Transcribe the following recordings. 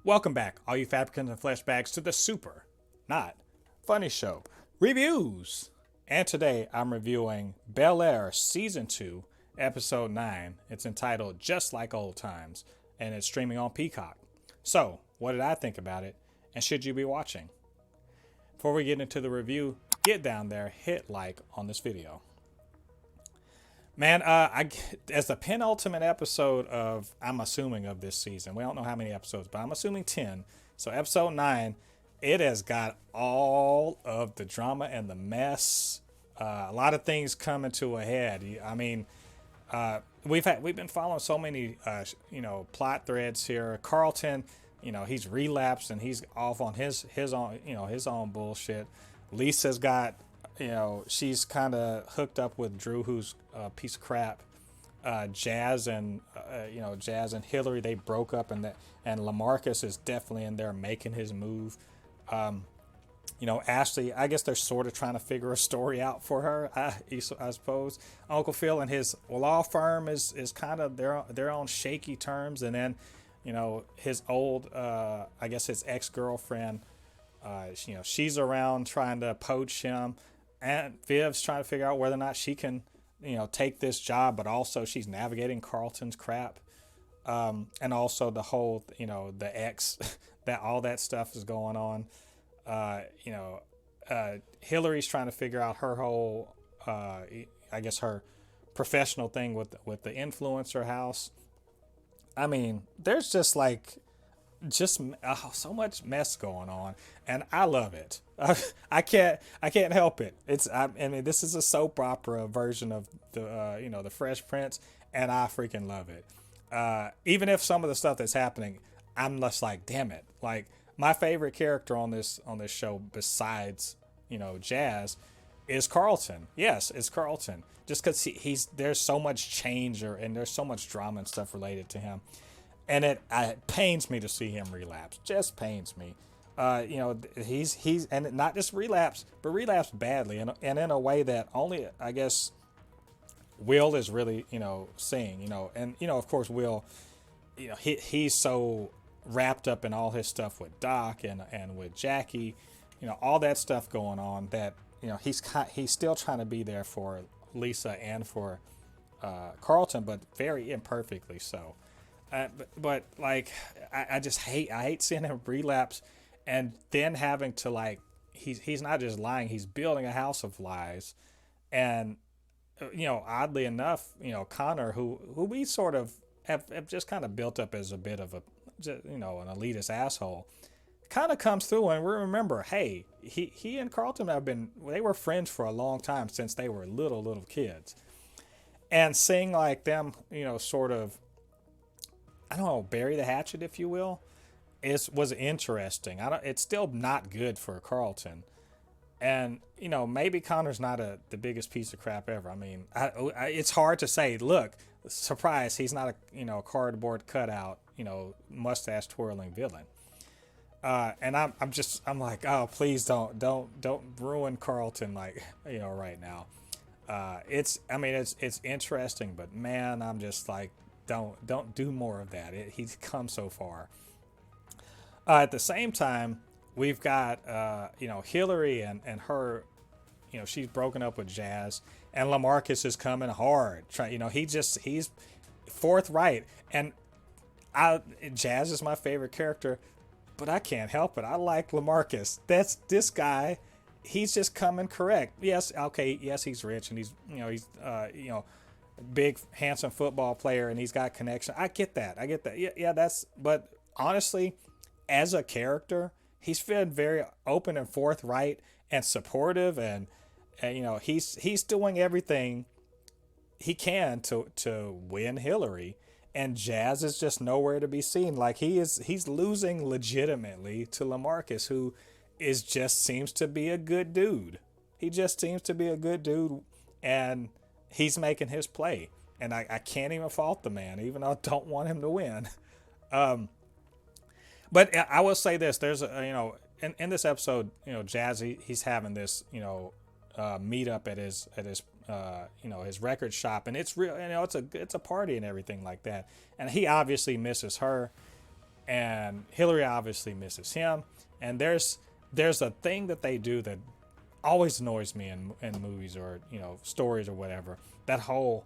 Welcome back, all you Fabricans and Fleshbags, to the super, not funny show reviews. And today I'm reviewing Bel-Air Season 2, Episode 9. It's entitled Just Like Old Times, and it's streaming on Peacock. So, what did I think about it, and should you be watching? Before we get into the review, get down there, hit like on this video. Man, as the penultimate episode of, I'm assuming, of this season, we don't know how many episodes, but I'm assuming 10. So episode 9, it has got all of the drama and the mess. A lot of things coming to a head. I mean, we've been following so many, plot threads here. Carlton, he's relapsed and he's off on his own bullshit. Lisa's got, she's kind of hooked up with Drew, who's a piece of crap. Jazz and Hilary, they broke up, and LaMarcus is definitely in there making his move. Ashley, I guess they're sort of trying to figure a story out for her, I suppose. Uncle Phil and his law firm is kind of they're on shaky terms, and then his old his ex-girlfriend, she's around trying to poach him. And Viv's trying to figure out whether or not she can, take this job, but also she's navigating Carlton's crap. And also the whole, the ex, that all that stuff is going on. Hilary's trying to figure out her whole, her professional thing with the influencer house. I mean, there's just so much mess going on, and I love it. I can't help it. This is a soap opera version of the Fresh Prince, and I freaking love it. Even if some of the stuff that's happening, I'm just like, damn it. Like, my favorite character on this show, besides Jazz, is Carlton. Yes, it's Carlton. Just because there's so much change and there's so much drama and stuff related to him. And it pains me to see him relapse. Just pains me. He's and not just relapse, but relapse badly, and in a way that only, I guess, Will is really seeing. And of course Will, he's so wrapped up in all his stuff with Doc and with Jackie, all that stuff going on that he's still trying to be there for Lisa and for Carlton, but very imperfectly so. But I just hate seeing him relapse, and then having to he's not just lying, he's building a house of lies. And oddly enough, Connor, who we sort of have just kind of built up as a bit of an elitist asshole, kind of comes through. And we remember, hey, he and Carlton they were friends for a long time, since they were little kids. And seeing them, sort of, I don't know, bury the hatchet, if you will, was interesting. It's still not good for Carlton, and maybe Connor's not the biggest piece of crap ever. I mean, it's hard to say. Look, surprise, he's not a cardboard cutout, mustache twirling villain. And I'm like, oh, please don't ruin Carlton right now. It's interesting, but man, I'm just like, don't do more of that. He's come so far. At the same time, we've got Hilary and her, she's broken up with Jazz, and LaMarcus is coming hard. He's forthright, and Jazz is my favorite character, but I can't help it. I like LaMarcus. That's this guy. He's just coming correct. Yes, okay, yes, he's rich, and he's big, handsome football player, and he's got connection. I get that. Yeah, but honestly, as a character, he's been very open and forthright and supportive, and he's doing everything he can to win Hilary, and Jazz is just nowhere to be seen. He's losing legitimately to LaMarcus, who seems to be a good dude. He just seems to be a good dude, and he's making his play, and I can't even fault the man, even though I don't want him to win. But I will say this: there's in this episode, Jazz, he's having this meetup at his his record shop, and it's real, it's a party and everything like that, and he obviously misses her. and Hilary obviously misses him. And there's a thing that they do that always annoys me in movies or stories or whatever. That whole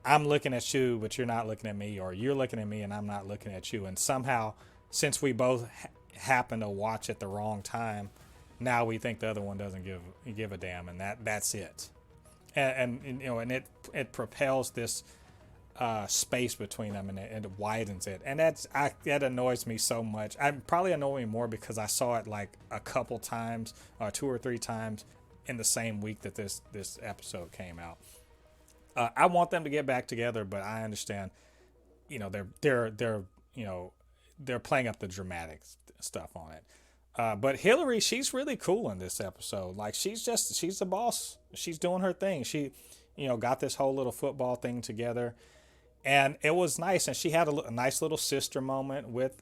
I'm looking at you but you're not looking at me, or you're looking at me and I'm not looking at you, and somehow since we both happen to watch at the wrong time, now we think the other one doesn't give a damn, and that's it. And it propels this space between them, and it widens it, and that annoys me so much. I'm probably annoying more because I saw it like a couple times, 2 or 3 times in the same week that this episode came out. I want them to get back together, but I understand, they're playing up the dramatic stuff on it. But Hilary, she's really cool in this episode. Like she's the boss. She's doing her thing. She, got this whole little football thing together, and it was nice. And she had a nice little sister moment with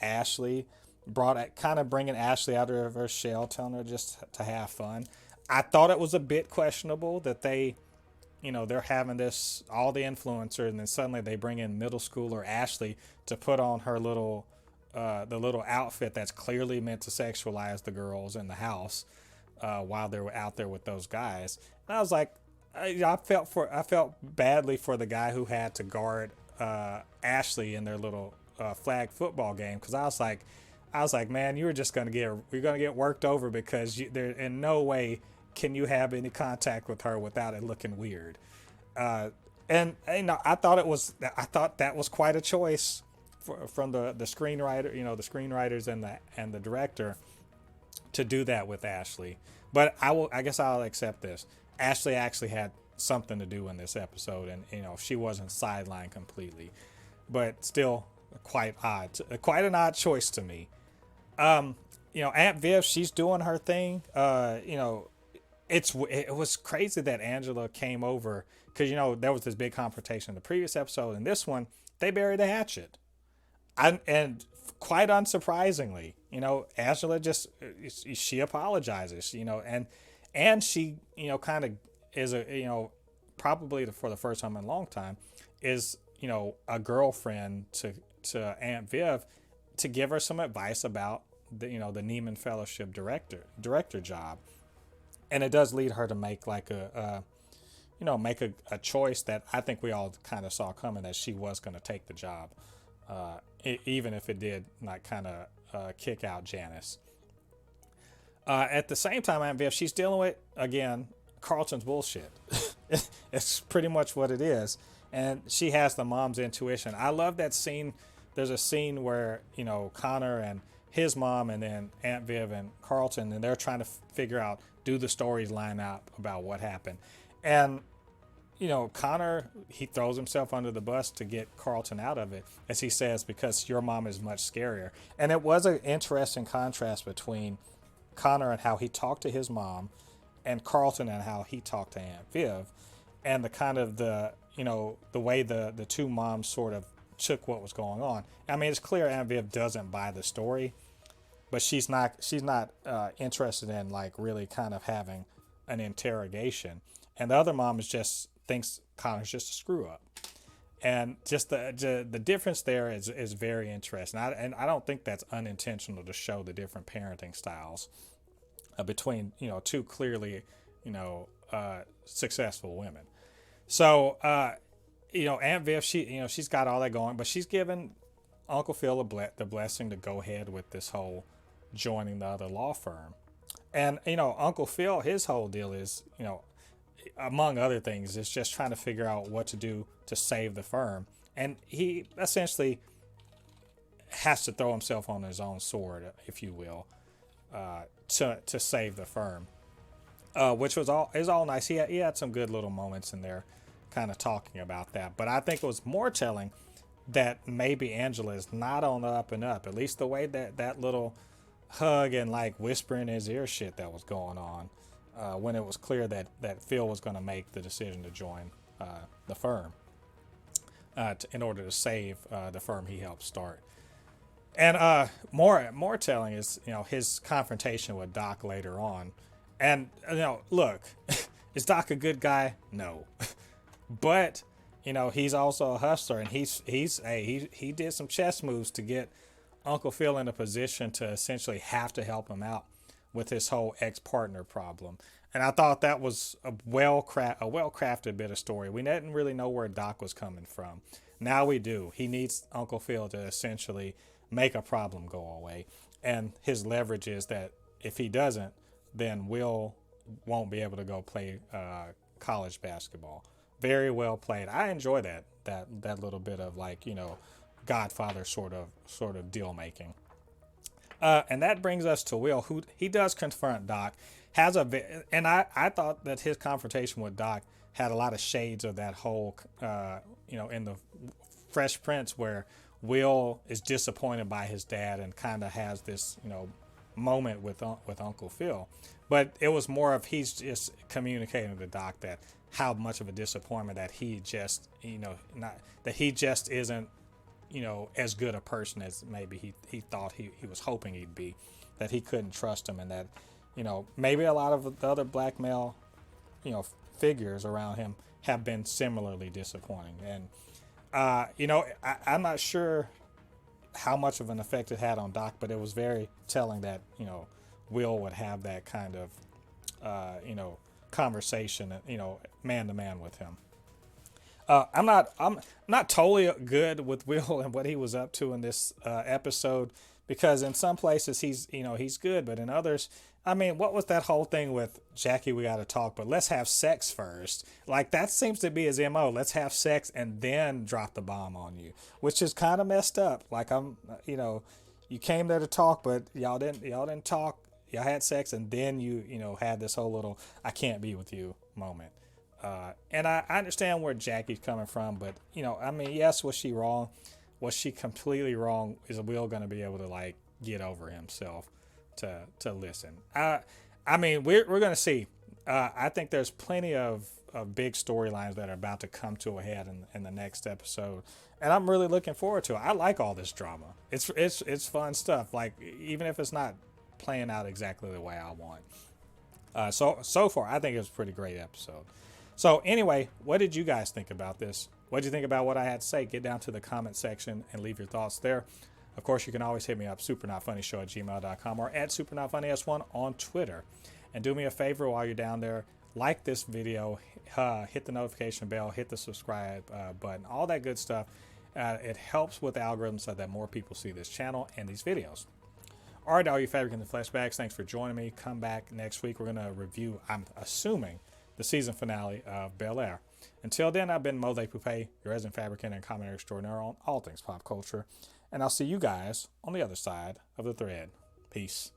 Ashley, bringing Ashley out of her shell, telling her just to have fun. I thought it was a bit questionable that they're having all the influencers, and then suddenly they bring in middle schooler Ashley to put on her the little outfit that's clearly meant to sexualize the girls in the house while they were out there with those guys. And I was like, I felt badly for the guy who had to guard Ashley in their little flag football game, because I was like, man, you're gonna get worked over, because there in no way can you have any contact with her without it looking weird. And I thought that was quite a choice from the screenwriter, the screenwriters and the director, to do that with Ashley. But I guess I'll accept this. Ashley actually had something to do in this episode, and she wasn't sidelined completely, but still quite an odd choice to me. Aunt Viv, she's doing her thing. It was crazy that Angela came over, because there was this big confrontation in the previous episode, and this one they buried a hatchet. And quite unsurprisingly, Angela she apologizes, and she, kind of is probably for the first time in a long time, is, a girlfriend to Aunt Viv, to give her some advice about the Neiman Fellowship director job. And it does lead her to make like a choice that I think we all kind of saw coming, that she was going to take the job. Even if it did like kind of kick out Janice. At the same time, Aunt Viv, she's dealing with, again, Carlton's bullshit. It's pretty much what it is. And she has the mom's intuition. I love that scene. There's a scene where, Connor and his mom, and then Aunt Viv and Carlton, and they're trying to figure out, do the stories line up about what happened. And Connor, he throws himself under the bus to get Carlton out of it, as he says, because your mom is much scarier. And it was an interesting contrast between Connor and how he talked to his mom, and Carlton and how he talked to Aunt Viv, and the kind of the way the two moms sort of took what was going on. I mean, it's clear Aunt Viv doesn't buy the story, but she's not interested in like really kind of having an interrogation. And the other mom thinks Connor's just a screw up, and just the difference there is very interesting. And I don't think that's unintentional to show the different parenting styles between two clearly successful women. So Aunt Viv, she's got all that going, but she's given Uncle Phil the blessing to go ahead with this whole joining the other law firm. And Uncle Phil, his whole deal is among other things, is just trying to figure out what to do to save the firm. And he essentially has to throw himself on his own sword, if you will, to save the firm, which is all nice. He had some good little moments in there kind of talking about that. But I think it was more telling that maybe Angela is not on the up and up, at least the way that little hug and like whispering in his ear shit that was going on. When it was clear that Phil was going to make the decision to join the firm in order to save the firm he helped start. And more telling is his confrontation with Doc later on. And look, is Doc a good guy? No, but he's also a hustler, and he did some chess moves to get Uncle Phil in a position to essentially have to help him out with his whole ex-partner problem. And I thought that was a well-crafted bit of story. We didn't really know where Doc was coming from. Now we do. He needs Uncle Phil to essentially make a problem go away. And his leverage is that if he doesn't, then Will won't be able to go play college basketball. Very well played. I enjoy that little bit of, like, you know, Godfather sort of deal making. And that brings us to Will, who he does confront Doc. And I thought that his confrontation with Doc had a lot of shades of that whole, in the Fresh Prince, where Will is disappointed by his dad and kind of has this, moment with Uncle Phil. But it was more of he's just communicating to Doc that how much of a disappointment that he just, he just isn't, as good a person as maybe he thought he was hoping he'd be, that he couldn't trust him, and that, maybe a lot of the other black male, figures around him have been similarly disappointing. And, I'm not sure how much of an effect it had on Doc, but it was very telling that, Will would have that kind of, conversation, man to man with him. I'm not totally good with Will and what he was up to in this episode, because in some places he's good, but in others, I mean, what was that whole thing with Jackie? We got to talk, but let's have sex first. Like, that seems to be his MO. Let's have sex and then drop the bomb on you, which is kind of messed up. Like, you came there to talk, but y'all didn't talk. Y'all had sex, and then you had this whole little "I can't be with you" moment. And I understand where Jackie's coming from, but yes, was she wrong? Was she completely wrong? Is Will going to be able to, like, get over himself to listen? We're going to see. I think there's plenty of big storylines that are about to come to a head in the next episode, and I'm really looking forward to it. I like all this drama. It's fun stuff. Like, even if it's not playing out exactly the way I want. So far, I think it was a pretty great episode. So anyway, what did you guys think about this? What did you think about what I had to say? Get down to the comment section and leave your thoughts there. Of course, you can always hit me up, supernotfunnyshow@gmail.com, or at supernotfunnys1 on Twitter. And do me a favor while you're down there, like this video, hit the notification bell, hit the subscribe button, all that good stuff. It helps with the algorithm so that more people see this channel and these videos. All right, all you Fabricans and Fleshbags, thanks for joining me. Come back next week. We're going to review, I'm assuming, the season finale of Bel-Air. Until then, I've been Mo Poupée, your resident fabricant and commentator extraordinaire on all things pop culture. And I'll see you guys on the other side of the thread. Peace.